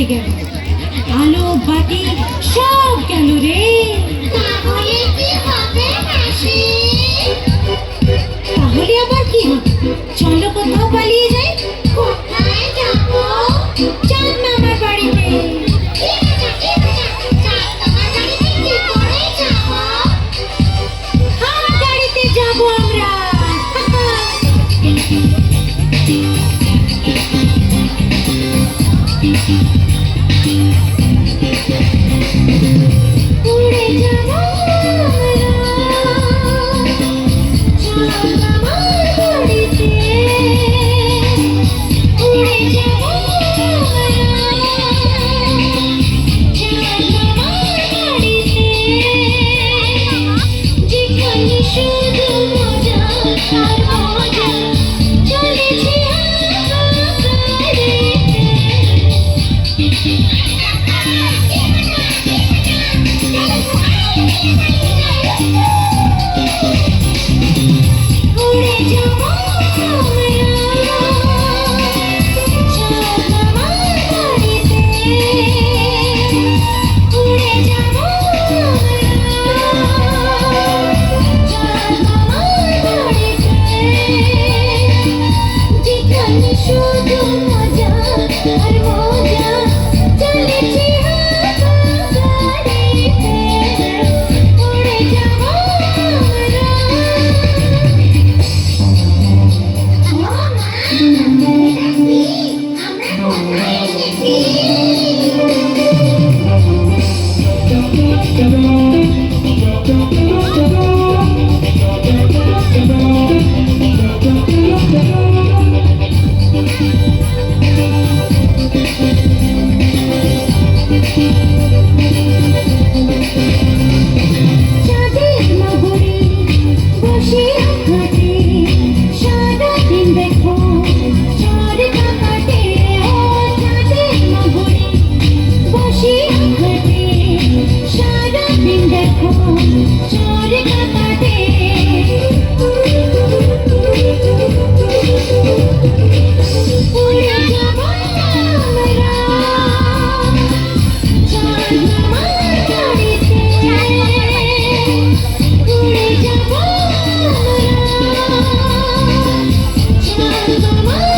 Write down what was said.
হয়ে গেল, আলো বাতি সব গেল রে। তাহলে কি হবে মাসি? তাহলে আবার কি হবে? চলো কোথাও পালিয়ে যাই। কোথায় যাবো? চল না আমার বাড়িতে। আমার বাড়িতে যাবো আমরা। উড়ে যাবো আমার বাড়িতে, উড়ে যাবো আমার বাড়িতে, যেখানে শুধু মজা আর মজা চলেছে উড়ে যাবো আমার বাড়িতে, উড়ে যাবো আমার বাড়িতে, যেখানে শুধু মজা আর মজা চলেছে গাড়িতে, উড়ে যাবো চাঁদের নগরে বসে ঘাটে, সারাদিন দেখো চরকা কাটে। ও চাঁদের নগরে বসে ঘাটে, সারাদিন দেখো চরকা কাটে। উড়ে যাবো আমরা আমার বাড়িতে, উড়ে যাবো আমরা